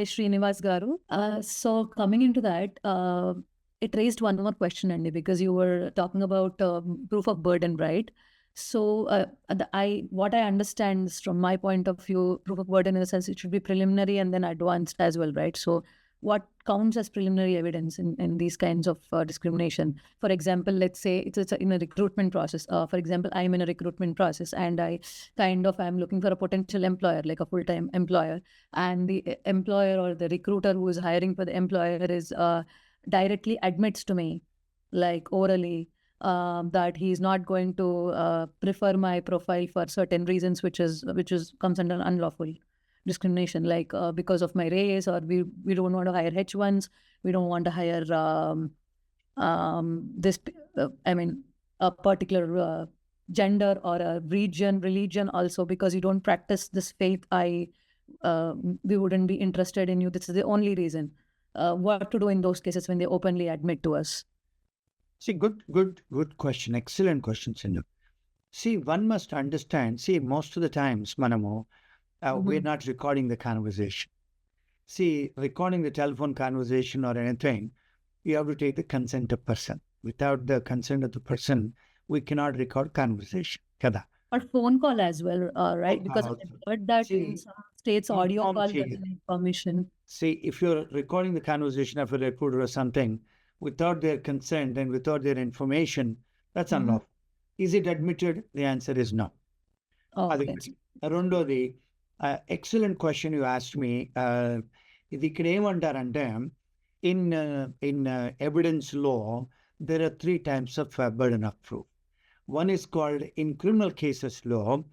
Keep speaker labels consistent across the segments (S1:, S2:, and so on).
S1: Srinivas Garu. So coming into that, it raised one more question, Andy, because you were talking about proof of burden, right? So what I understand is, from my point of view, proof of burden in the sense it should be preliminary and then advanced as well, right? So what counts as preliminary evidence in these kinds of discrimination? For example, let's say it's in a recruitment process. For example, I'm in a recruitment process and I'm looking for a potential employer, like a full-time employer, and the employer or the recruiter who is hiring for the employer is directly admits to me, like orally, that he's not going to prefer my profile for certain reasons, which comes under unlawful discrimination, like because of my race, or we don't want to hire H1s, we don't want to hire a particular gender or a religion also, because you don't practice this faith, we wouldn't be interested in you. This is the only reason. What to do in those cases when they openly admit to us?
S2: See, good question. Excellent question, Sindhu. See, one must understand, most of the times, Manamo, we're not recording the conversation. See, recording the telephone conversation or anything, you have to take the consent of person. Without the consent of the person, we cannot record conversation. Kada.
S1: Or phone call as well, right? Because I've heard that in some states, audio call doesn't permission.
S2: See, if you're recording the conversation of a recruiter or something without their consent and without their information, that's unlawful. Is it admitted? The answer is no.
S1: Okay.
S2: Arundodi, excellent question you asked me. In evidence law, there are three types of burden of proof. One is called, in criminal cases law,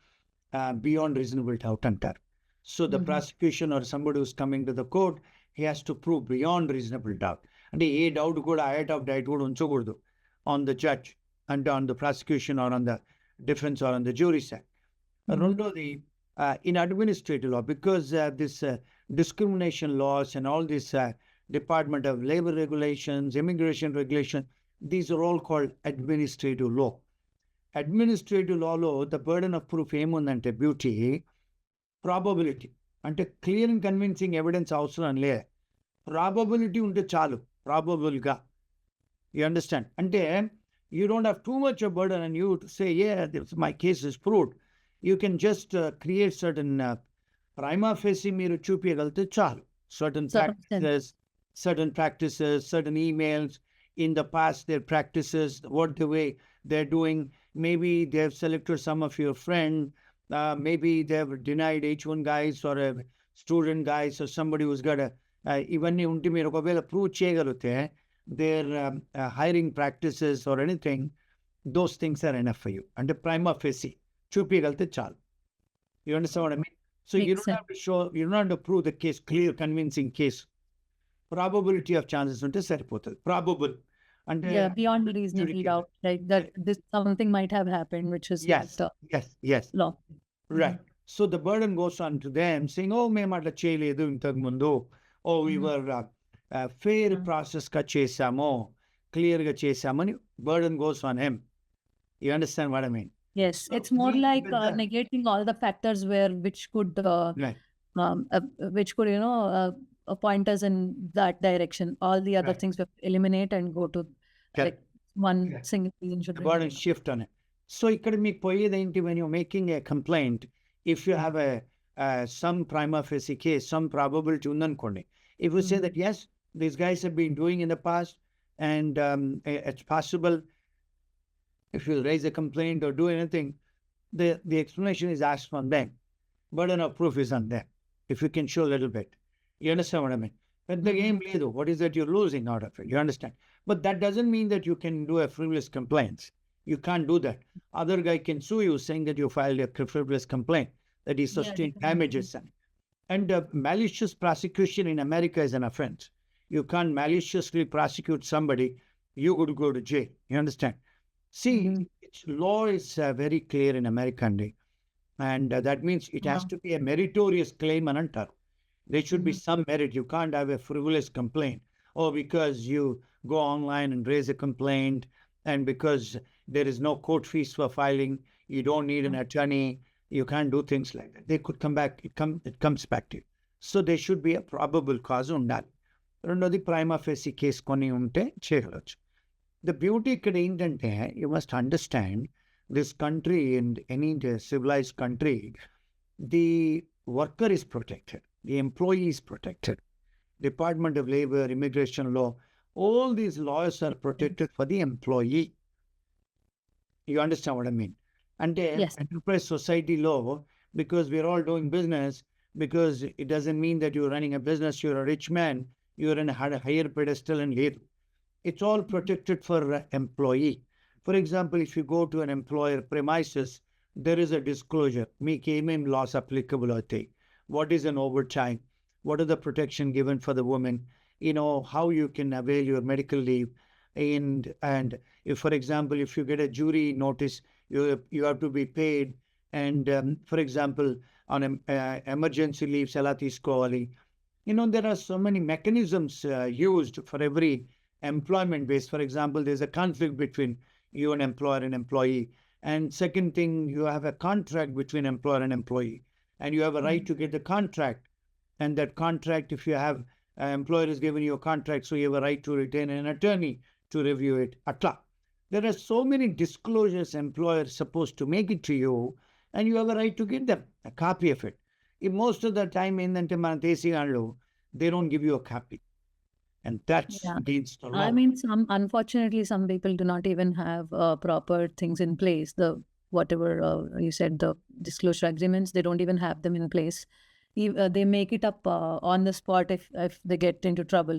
S2: beyond reasonable doubt antar. So the prosecution or somebody who's coming to the court, he has to prove beyond reasonable doubt. And a doubt would on the judge and on the prosecution or on the defense or on the jury side. In administrative law, because this discrimination laws and all this Department of Labor regulations, immigration regulation, these are all called administrative law. Administrative law, the burden of proof ఏముందంటే beauty, probability. అంటే clear and convincing evidence అవసరం లే. Probability ఉంటే చాలు, probable గా. You understand? అంటే you don't have too much of burden on you to say, yeah, my case is proved. You can just create certain prima facie మీరు చూపించగలిగితే చాలు. Certain practices, certain emails, in the past, their practices, what the way they're doing. Maybe they've selected some of your friend. Maybe they've denied H1 guys or a student guys or somebody who's got a ఇవన్నీ ఉంటే మీరు ఒకవేళ prove చేయగలిగితే their hiring practices or anything, those things are enough for you. And the prima facie చూపించగలిగితే చాలు. You understand what I mean? So you don't have to show, you don't have to prove the case, clear, convincing case. Probability of chances unte saripotadu. Probable. And
S1: beyond reasonable doubt, like that this something might have happened, which is
S2: yes law. Right. So the burden goes on to them saying, oh, మేము అట్లా చేయలేదు ఇంతకు ముందు, oh, we were fair process గా చేసాము, clear గా చేసామని burden goes on him. You understand what I mean?
S1: Yes, so it's more like negating all the factors which could point us in that direction. All the other things we eliminate and go to like one single reason should
S2: the burden shift on it. So ikkada meeku poyedi enti, when you're making a complaint, if you have some prima facie case, some probability undanukondi, if you say that yes, these guys have been doing in the past and it's possible, if you raise a complaint or do anything, the explanation is asked from them. Burden of proof is on them, if you can show a little bit. You understand what I mean? But the game leader, what is that you're losing out of it? You understand? But that doesn't mean that you can do a frivolous complaint. You can't do that. Other guy can sue you saying that you filed a frivolous complaint, that he sustained damages. And malicious prosecution in America is an offense. You can't maliciously prosecute somebody, you could go to jail. You understand? See, law is very clear in America, and that means it has to be a meritorious claim and antaru. There should be some merit. You can't have a frivolous complaint. Oh, because you go online and raise a complaint, and because there is no court fees for filing, you don't need an attorney, you can't do things like that. They could come back, it comes back to you. So they should be a probable cause ఉండాలి. రెండోది prima facie case కొన్ని ఉంటే చేయగలచ్చు. The beauty ఇక్కడ ఏంటంటే, you must understand this country, in any civilized country, the worker is protected, the employee is protected. Department of Labor, Immigration Law, all these laws are protected for the employee. You understand what I mean? And
S1: Yes.
S2: enterprise society law, because we're all doing business, because it doesn't mean that you're running a business, you're a rich man, you're in a higher pedestal and later. It's all protected for employee. For example, if you go to an employer premises, there is a disclosure. Make ఏమేం laws applicable అవుతాయి. What is an overtime? What are the protection given for the women? You know, how you can avail your medical leave. And if, for example, if you get a jury notice, you have to be paid. And for example, on emergency leaves, ఎలా తీసుకోవాలి. You know, there are so many mechanisms used for every employment base. For example, there's a conflict between you and employer and employee. And second thing, you have a contract between employer and employee. And you have a right to get the contract. And that contract, if you have, employer is giving you a contract, so you have a right to retain an attorney to review it. Atla. There are so many disclosures employer is supposed to make it to you, and you have a right to get them, a copy of it. If most of the time in the they don't give you a copy. And that's
S1: Yeah.
S2: against the law.
S1: I mean, unfortunately, some people do not even have proper things in place. Whatever you said, the disclosure agreements, they don't even have them in place. They make it up on the spot if they get into trouble.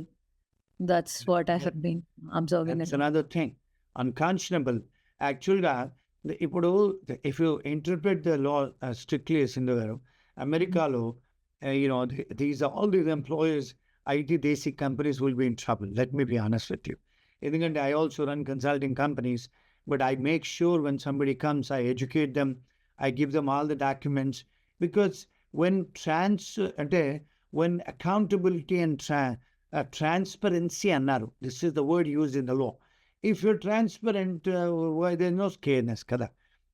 S1: That's what I have been observing.
S2: That's another thing. Unconscionable. Actually, if you interpret the law strictly as in the America law, you know, all these employers, IT basic companies will be in trouble. Let me be honest with you. I also run consulting companies, but I make sure when somebody comes, I educate them, I give them all the documents, because when accountability and transparency annaru, this is the word used in the law. If you're transparent, why there's no scaredness, kada.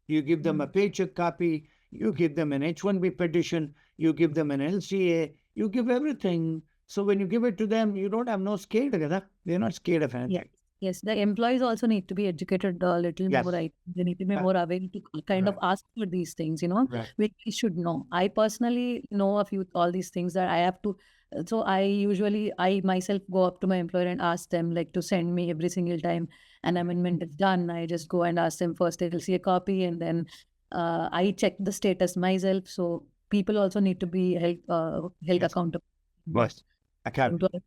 S2: You give them a paycheck copy, you give them an H-1B petition, you give them an LCA, you give everything. So when you give it to them, you don't have no scare, kada. They're not scared of anything.
S1: Yes, the employees also need to be educated a little
S2: Yes.
S1: more, right? They need to be more aware to kind of ask for these things, you know.
S2: Right.
S1: We should know. I personally know all these things that I have to. So I myself go up to my employer and ask them like to send me every single time an amendment is done. I just go and ask them first, they'll see a copy, and then I check the status myself. So people also need to be held
S2: Yes.
S1: accountable.
S2: Yes. Accountable.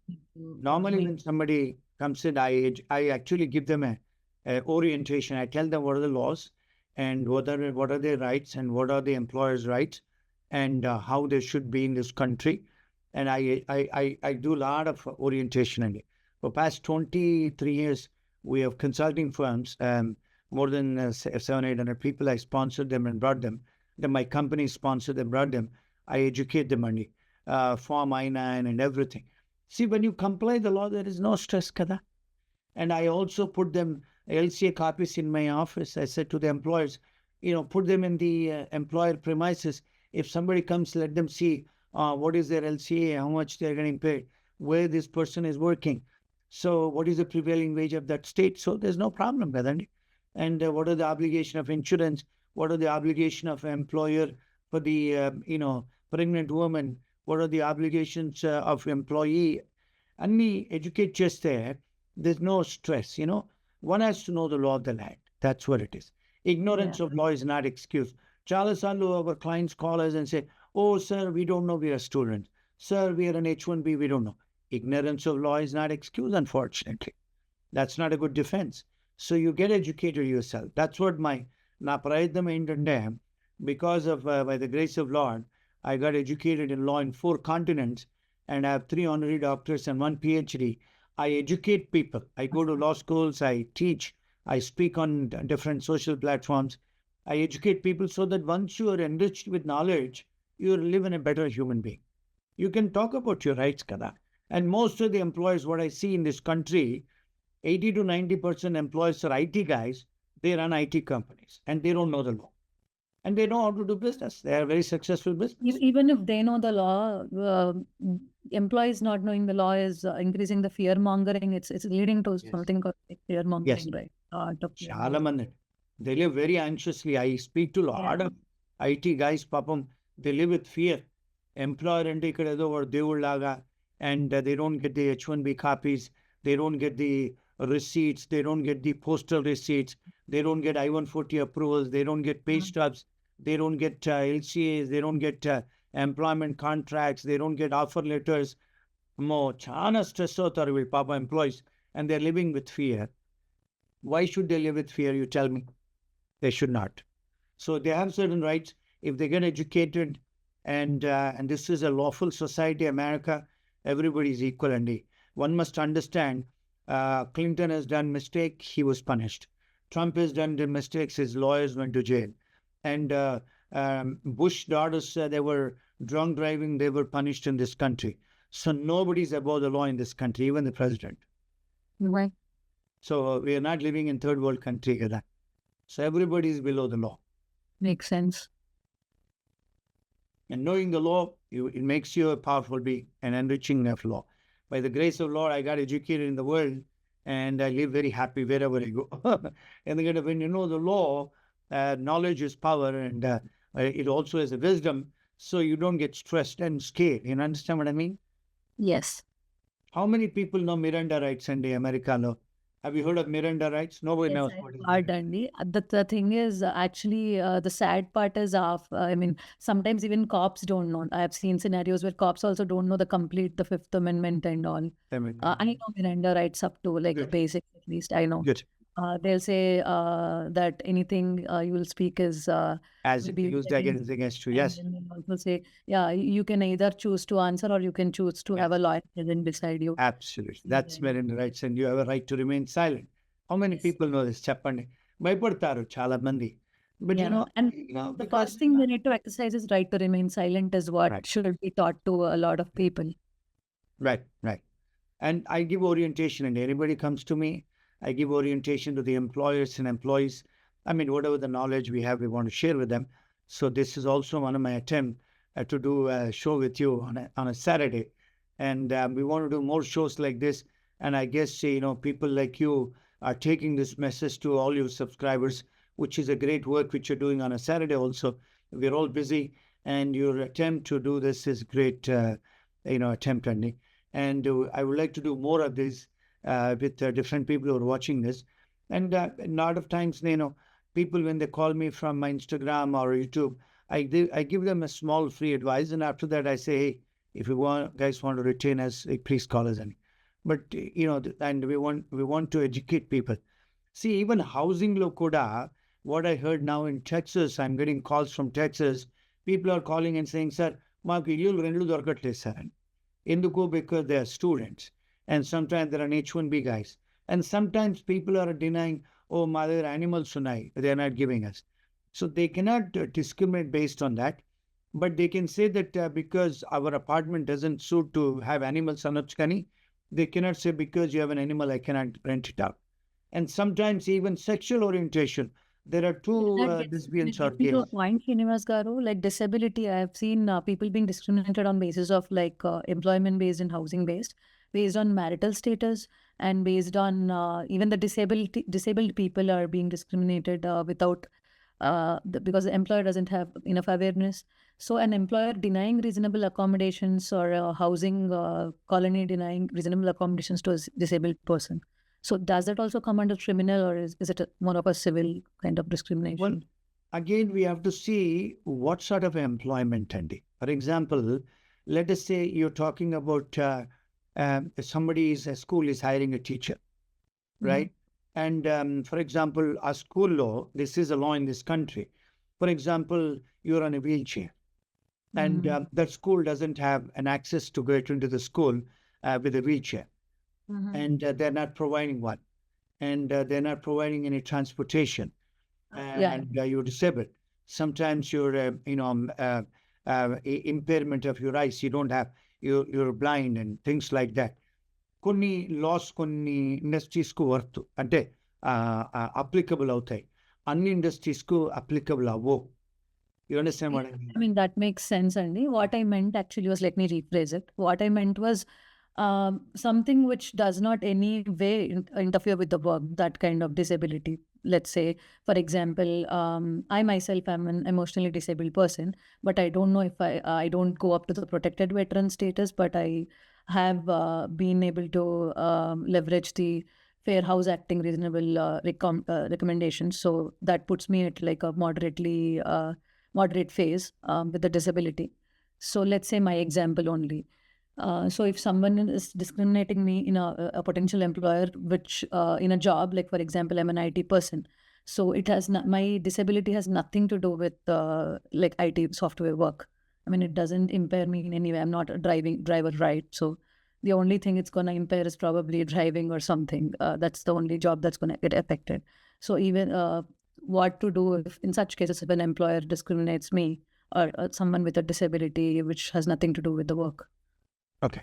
S2: Normally, when somebody comes in, I actually give them a orientation. I tell them what are the laws and what are their rights and what are the employers' rights and how they should be in this country. And I do a lot of orientation in it. For past 23 years, we have consulting firms, more than 700-800 people. I sponsored them and brought them. Then my company sponsored them, brought them. I educate them on it. Form I-9 and everything. See, when you comply the law, there is no stress, kada. And I also put them LCA copies in my office. I said to the employers, you know, put them in the employer premises. If somebody comes, let them see what is their LCA, how much they're getting paid, where this person is working. So what is the prevailing wage of that state? So there's no problem, kada. And what are the obligation of insurance? What are the obligation of employer for the, pregnant woman? What are the obligations of employee? Anni educate cheste, there's no stress, you know. One has to know the law of the land. That's what it is. Ignorance of law is not excuse. Chala salu our clients call us and say, oh, sir, we don't know, we are students. Sir, we are an H-1B, we don't know. Ignorance of law is not excuse, unfortunately. That's not a good defense. So you get educated yourself. That's what na prayatnam endante, because of, by the grace of Lord, I got educated in law in 4 continents, and I have 3 honorary doctors and 1 PhD. I educate people. I go to law schools, I teach, I speak on different social platforms. I educate people so that once you are enriched with knowledge, you live in a better human being. You can talk about your rights, kada. And most of the employers, what I see in this country, 80 to 90% employees are IT guys. They run IT companies and they don't know the law. and they know how to do business. They are very successful business.
S1: Even if they know the law, employees not knowing the law is increasing the fear mongering. It's leading to
S2: Yes.
S1: something called fear mongering,
S2: Yes.
S1: right? Art of fear
S2: Chala
S1: mongering.
S2: mandi. They live very anxiously. I speak to a lot
S1: Yeah.
S2: of IT guys, papam, they live with fear. Employer and laga, and they don't get the H1B copies, they don't get the receipts, they don't get the postal receipts, they don't get I-140 approvals, they don't get pay stubs, they don't get LCAs, they don't get employment contracts, they don't get offer letters. Chana stress outar will papa employees, and they're living with fear. Why should they live with fear, you tell me? They should not. So they have certain rights. If they get educated, and this is a lawful society, America, everybody is equal. And one must understand, Clinton has done mistake, he was punished. Trump has done the mistakes, his lawyers went to jail. And Bush daughters, they were drunk driving, they were punished in this country. So nobody's above the law in this country, even the president.
S1: Right.
S2: So we are not living in third world country. So everybody is below the law.
S1: Makes sense.
S2: And knowing the law, it makes you a powerful being and enriching of law. By the grace of Lord, I got educated in the world, and I live very happy wherever I go. And again, when you know the law, knowledge is power, and it also is a wisdom, so you don't get stressed and scared. You understand what I mean?
S1: Yes.
S2: How many people know Miranda rights in the America law? Have you heard of Miranda rights? Nobody
S1: Yes,
S2: knows
S1: I've
S2: what is
S1: heard,
S2: Miranda.
S1: Andy. The thing is, actually, the sad part is I mean, sometimes even cops don't know. I have seen scenarios where cops also don't know the Fifth Amendment and all. I know Miranda rights up to like
S2: Good.
S1: basic, at least I know.
S2: Good.
S1: They'll say that anything you will speak is
S2: As
S1: will be
S2: used against you,
S1: and
S2: yes.
S1: then they'll also say, yeah, you can either choose to answer or you can choose to have a
S2: Yes.
S1: lawyer present beside you.
S2: Absolutely. That's Miranda rights, and you have a right to remain silent. How many
S1: Yes.
S2: people know this? Chappandi. Bhaypadtaru chala mandi. But
S1: Yeah, and the
S2: because
S1: first thing they need to exercise is right to remain silent is what
S2: right,
S1: should be taught to a lot of people.
S2: right. And I give orientation, and anybody comes to me, I give orientation to the employers and employees. I mean, whatever the knowledge we have, we want to share with them. So this is also one of my attempt to do a show with you on a Saturday, and we want to do more shows like this. And I guess people like you are taking this message to all your subscribers, which is a great work which you're doing on a Saturday. Also, we're all busy, and your attempt to do this is great. Attempt, Andy. And I would like to do more of this with different people who are watching this. And a lot of times, people, when they call me from my Instagram or YouTube, I give them a small free advice. And after that, I say, hey, if you guys want to retain us, please call us. But, and we want to educate people. See, even housing lo kuda, what I heard now in Texas, I'm getting calls from Texas. People are calling and saying, sir, maaku illu rendu dorkatledu sir. ఎందుకు? Because they are students, and sometimes there are H1B guys, and sometimes people are denying, oh, my దగ్గర animals ఉన్నాయి, they are not giving us. So they cannot discriminate based on that, but they can say that because our apartment doesn't suit to have animals అనొచ్చు కానీ they cannot say because you have an animal I cannot rent it out. And sometimes even sexual orientation, there are two lesbians or
S1: That gets me to a
S2: gays.
S1: point, Srinivas Garu, like disability. I have seen people being discriminated on basis of like employment based and housing based, based on marital status, and based on even the disabled people are being discriminated without because the employer doesn't have enough awareness. So an employer denying reasonable accommodations or housing colony denying reasonable accommodations to a disabled person. So does that also come under criminal, or is it more of a civil kind of discrimination?
S2: Well, again, we have to see what sort of employment, Andy. For example, let us say you're talking about a school is hiring a teacher, right? And for example, a school law, this is a law in this country. For example, you're on a wheelchair, and that school doesn't have an access to get into the school with a wheelchair, and they're not providing one, and they're not providing any transportation. And you're disabled. Sometimes you're, impairment of your eyes. You don't have, you're blind and things like that. కొన్ని loss కొన్ని ఇండస్ట్రీస్కు worth అంటే applicable అవుతాయి, అన్ని ఇండస్ట్రీస్కు applicable అవ్వవు. You understand what I mean?
S1: I mean, that makes sense, Andy. What I meant actually was, let me rephrase it. What I meant was something which does not any way interfere with the work, that kind of disability. Let's say, for example, I myself am an emotionally disabled person, but I don't know if I don't go up to the protected veteran status, but I have been able to leverage the Fair House Acting reasonable recommendations. So that puts me at like a moderate phase with a disability. So let's say my example only. So if someone is discriminating me in a potential employer, which in a job, like for example, I'm an IT person. So it has not, my disability has nothing to do with like IT software work. I mean, it doesn't impair me in any way. I'm not a driver, right? So the only thing it's going to impair is probably driving or something. That's the only job that's going to get affected. So even what to do if, in such cases, if an employer discriminates me or someone with a disability which has nothing to do with the work.
S2: Okay.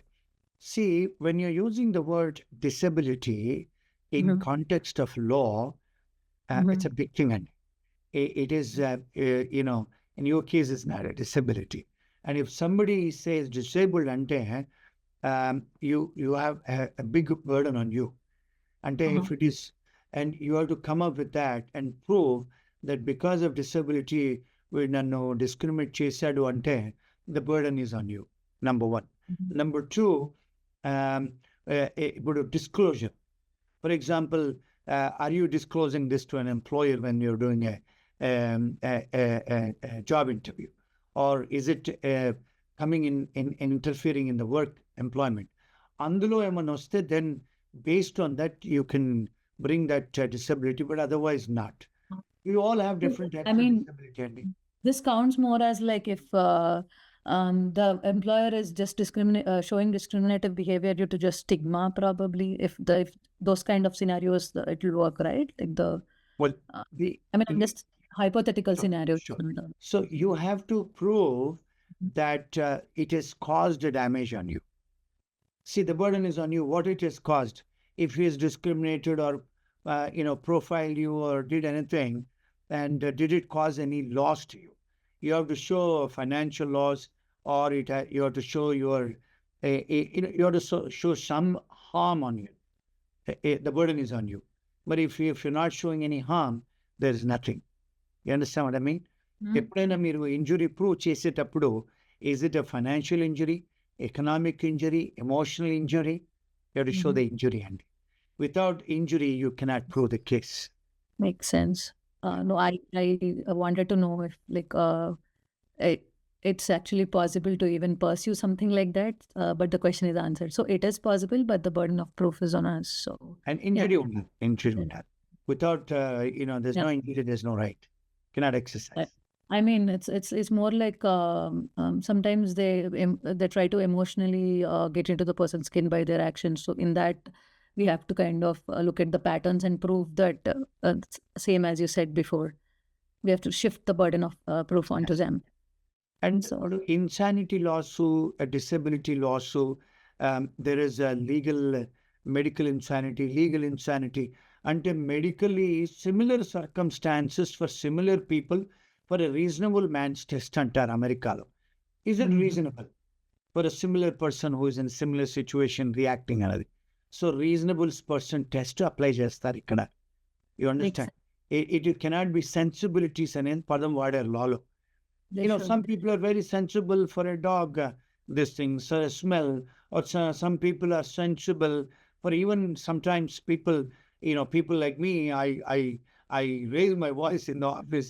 S2: See, when you're using the word disability in context of law, it's a big thing, and it is, you know, in your case, it's not a disability. And if somebody says disabled, ante, you have a big burden on you. And if it is, and you have to come up with that and prove that because of disability, we no discriminate chesadu ante, the burden is on you. Number one. Number two, disclosure. For example, are you disclosing this to an employer when you're doing a job interview? Or is it coming in interfering in the work employment? అందులో ఏమన్నా వస్తే then based on that you can bring that disability, but otherwise not. We all have different types of disability, Andy.
S1: This counts more as like if the employer is just showing discriminative behavior due to just stigma, probably. If those kind of scenarios, it will work, right? Like I mean, just hypothetical scenarios.
S2: Sure. So you have to prove that it has caused a damage on you. See, the burden is on you. What it has caused. If he is discriminated or profiled you or did anything, and did it cause any loss to you? You have to show financial loss, or you have to show you have to show some harm on you. The burden is on you. But if you're not showing any harm, there is nothing. You understand what I mean? ఎప్పుడైనా మీరు injury prove చేసేటప్పుడు, is it a financial injury, economic injury, emotional injury? You have to show the injury, and without injury, you cannot prove the case.
S1: Makes sense. No, I wanted to know if like it's actually possible to even pursue something like that. But the question is answered. So it is possible, but the burden of proof is on us. So
S2: and injury would have. Without there's no injury, there's no right. Cannot exercise.
S1: I mean, it's more like sometimes they try to emotionally get into the person's skin by their actions. So in that, we have to kind of look at the patterns and prove that same as you said before. We have to shift the burden of proof onto them.
S2: And so, insanity lawsuit, a disability lawsuit, there is a medical insanity, legal insanity, and medically similar circumstances for similar people for a reasonable man's test antar America. Is it reasonable for a similar person who is in a similar situation reacting another? So reasonable person test to apply chestar ikkada. You understand? It cannot be sensibilities and padam vaadaru lawlo. Some people are very sensible for a dog, this thing, smell, or some people are sensible for even sometimes people, people like me, I raise my voice in the office.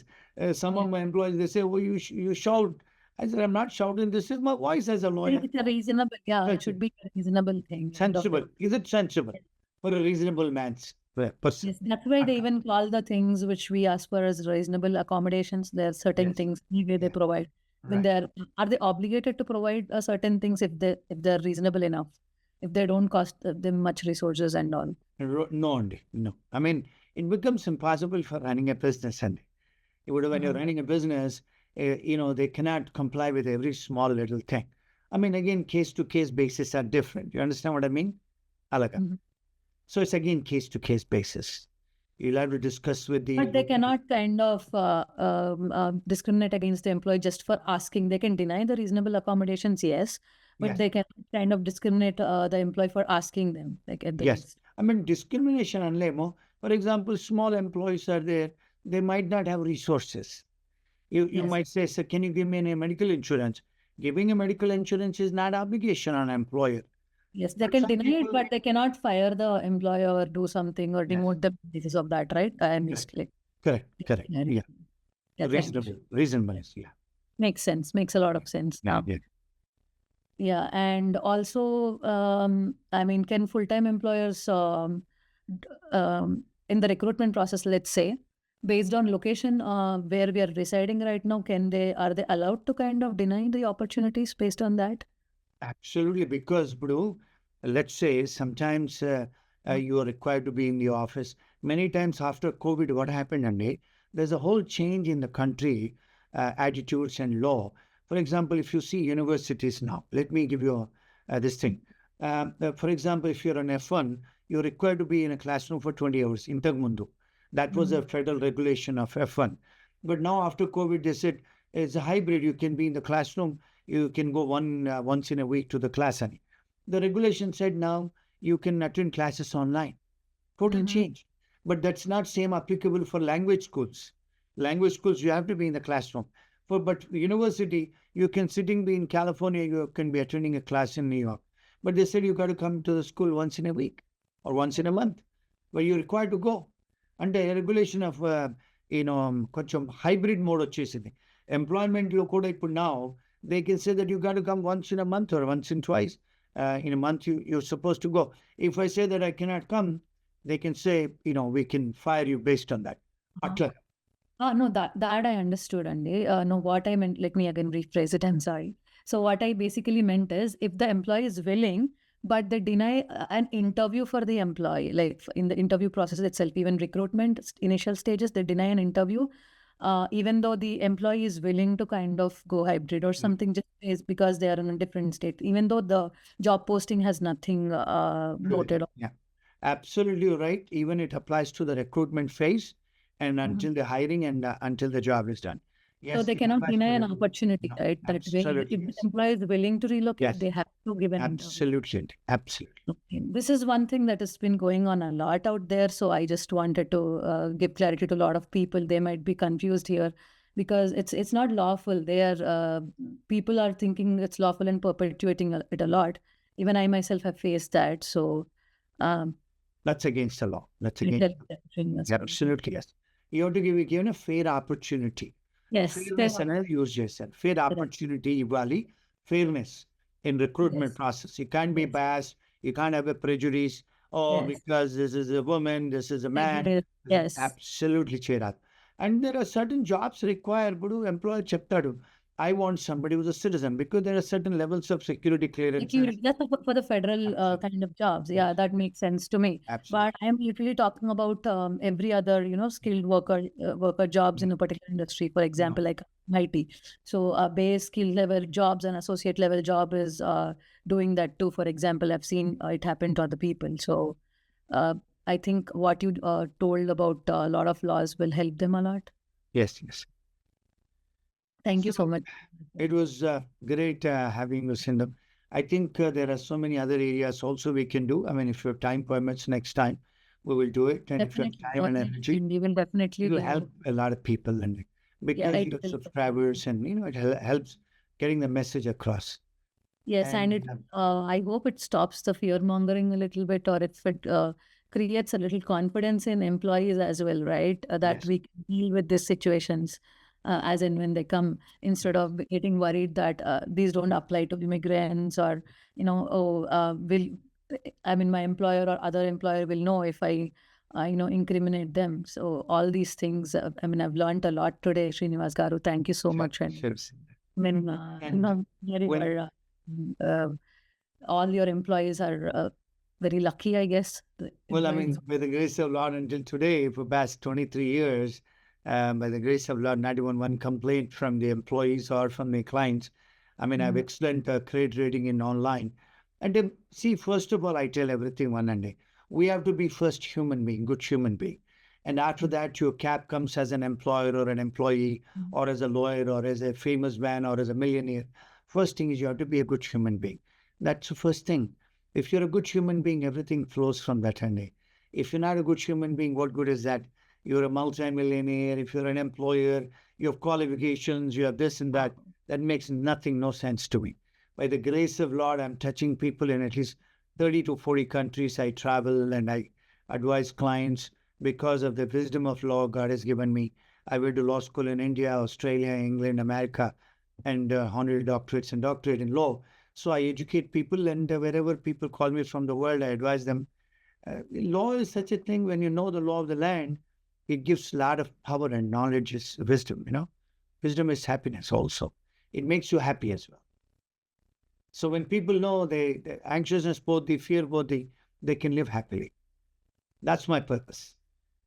S2: Some of my employees, they say, well, you shout. I said, I'm not shouting. This is my voice as a lawyer.
S1: It's a reasonable, it should be a reasonable thing.
S2: Sensible. Is it sensible for a reasonable man's person?
S1: Yes, that's why they even call the things which we ask for as reasonable accommodations. There are certain things they provide. When are they obligated to provide certain things if they're reasonable enough? If they don't cost them much resources and all?
S2: No. I mean, it becomes impossible for running a business, and when you're running a business, they cannot comply with every small little thing. I mean, again, case-to-case basis are different. You understand what I mean? Alaga. So it's again case-to-case basis. You'll have to discuss with the...
S1: But they cannot kind of discriminate against the employee just for asking. They can deny the reasonable accommodations, yes, but
S2: Yes.
S1: they can kind of discriminate the employee for asking them, like at the
S2: Yes.
S1: least.
S2: I mean, discrimination and labor. For example, small employees are there. They might not have resources. You
S1: Yes.
S2: might say, sir, can you give me a medical insurance? Giving a medical insurance is not obligation on an employer.
S1: Yes, they
S2: But
S1: can
S2: some
S1: deny it,
S2: people...
S1: but they cannot fire the employer or do something or
S2: Yes.
S1: remove the basis of that, right? I missed like.
S2: Correct. Yeah.
S1: Yeah, thank you.
S2: Reasonableness. Yeah.
S1: Makes sense. Makes a lot of sense.
S2: Yeah.
S1: Yeah, and also, I mean, can full-time employers in the recruitment process, let's say, based on location where we are residing right now, are they allowed to kind of deny the opportunities based on that?
S2: Absolutely, because, bro, let's say sometimes you are required to be in the office. Many times after COVID, what happened, Andy? There's a whole change in the country, attitudes and law. For example, if you see universities now, let me give you this thing. For example, if you're an F1, you're required to be in a classroom for 20 hours, intermundu. That was a federal regulation of F1. But now after COVID, they said it's a hybrid. You can be in the classroom. You can go once in a week to the class. And the regulation said now you can attend classes online. Total change. But that's not same applicable for language schools. Language schools, you have to be in the classroom. But university, you can sitting be in California, you can be attending a class in New York. But they said you got to come to the school once in a week or once in a month, where you're required to go. Under a regulation of కొంచెం hybrid mode వచ్చేసింది. Employment లో కూడా ఇప్పుడు now they can say that you got to come once in a month or once in twice. In a month, you're supposed to go. If I say that I cannot come, they can say, we can fire you based on that.
S1: No, that I understood, Andy. No, what I meant, let me again rephrase it. I'm sorry. So what I basically meant is, if the employee is willing, but they deny an interview for the employee, like in the interview process itself, even recruitment initial stages, they deny an interview, even though the employee is willing to kind of go hybrid or something, just is because they are in a different state, even though the job posting has nothing noted on.
S2: Yeah, absolutely right. Even it applies to the recruitment phase and until the hiring and until the job is done.
S1: Yes, so they cannot deny an opportunity, right? That way, if the employee is willing to relocate, they have to give an
S2: interview. Absolutely.
S1: Okay. This is one thing that has been going on a lot out there. So I just wanted to give clarity to a lot of people. They might be confused here because it's not lawful. People are thinking it's lawful and perpetuating it a lot. Even I myself have faced that. So
S2: that's against the law. That's against. Absolutely, yes. You have to be given a fair opportunity.
S1: Yes.
S2: Fairness and use yourself. Fair opportunity, Ivali. Fairness in recruitment process. You can't be biased. You can't have a prejudice. Because this is a woman, this is a man.
S1: Yes.
S2: Absolutely, Cherat. And there are certain jobs required, Budu employer cheptadu. I want somebody who's a citizen because there are certain levels of security clearance.
S1: That's for the federal kind of jobs. Yeah, that makes sense to me. Absolutely. But I'm literally talking about every other, skilled worker jobs in a particular industry. For example, like IT. So base skill level jobs and associate level job is doing that too. For example, I've seen it happen to other people. So I think what you told about a lot of laws will help them a lot.
S2: Yes.
S1: Thank you so much.
S2: It was great having you, Sindhu. I think there are so many other areas also we can do. I mean, if your time permits next time, we will do it. And
S1: definitely.
S2: If you have time and energy,
S1: we will definitely
S2: it will help a lot of people. And because you have subscribers and, it helps getting the message across.
S1: Yes, and I hope it stops the fear mongering a little bit, or if it creates a little confidence in employees as well, right? That we can deal with these situations. As in when they come, instead of getting worried that these don't apply to immigrants, or my employer or other employer will know if I incriminate them. So all these things, I've learned a lot today, Srinivas Garu. Thank you so much. All your employees are very lucky, I guess.
S2: Well, by the grace of God, until today, for the past 23 years, by the grace of God, not even one complaint from the employees or from the clients. I have excellent credit rating in online. And see, first of all, I tell everything one day, we have to be first human being, good human being. And after that, your cap comes as an employer or an employee or as a lawyer or as a famous man or as a millionaire. First thing is you have to be a good human being. That's the first thing. If you're a good human being, everything flows from that end. If you're not a good human being, what good is that? You're a multimillionaire. If you're an employer, you have qualifications, you have this and that. That makes nothing, no sense to me. By the grace of Lord, I'm touching people in at least 30 to 40 countries. I travel and I advise clients because of the wisdom of law God has given me. I went to law school in India, Australia, England, America, and honorary doctorates and doctorate in law. So I educate people, and wherever people call me from the world, I advise them. Law is such a thing. When you know the law of the land, it gives a lot of power, and knowledge is wisdom. Wisdom is happiness also. It makes you happy as well. So when people know the anxiousness, both the fear, both they can live happily. That's my purpose.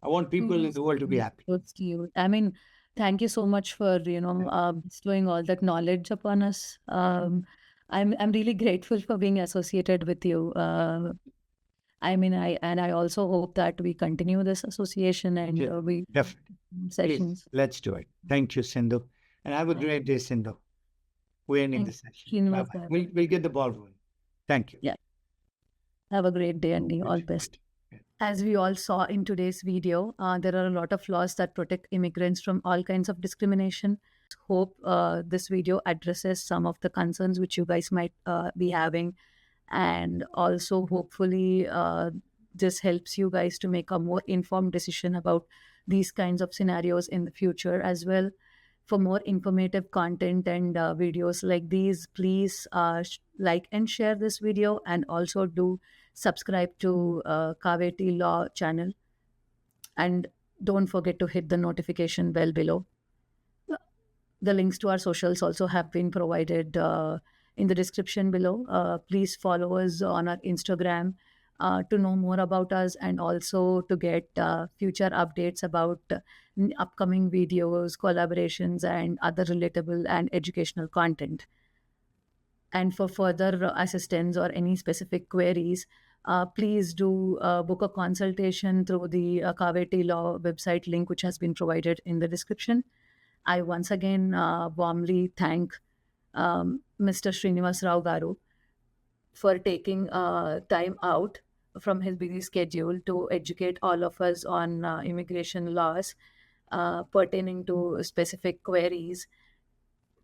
S2: I want people in the world to be happy.
S1: Kudos to you. I mean, thank you so much for bestowing all that knowledge upon us. I'm really grateful for being associated with you. I mean, I also hope that we continue this association and we
S2: Definitely.
S1: sessions.
S2: Please, let's do it. Thank you, Sindhu, and have a great day, Sindhu. We're ending the session.
S1: Srinivas
S2: Bye-bye.
S1: Kaveti.
S2: We'll get the ball rolling. Thank you.
S1: Yeah. Have a great day, Andy. All best. As we all saw in today's video, there are a lot of laws that protect immigrants from all kinds of discrimination. Hope this video addresses some of the concerns which you guys might be having, and also hopefully this helps you guys to make a more informed decision about these kinds of scenarios in the future as well. For more informative content and videos like these, please like and share this video, and also do subscribe to KavetiLaw channel, and don't forget to hit the notification bell below. The links to our socials also have been provided in the description below. Please follow us on our Instagram to know more about us, and also to get future updates about upcoming videos, collaborations, and other relatable and educational content. And for further assistance or any specific queries, please do book a consultation through the KavetiLaw website link, which has been provided in the description. I once again warmly thank Mr. Srinivas Rao Garu for taking time out from his busy schedule to educate all of us on immigration laws pertaining to specific queries,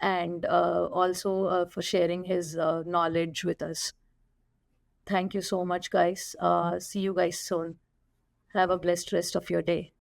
S1: and also for sharing his knowledge with us. Thank you so much, guys. See you guys soon. Have a blessed rest of your day.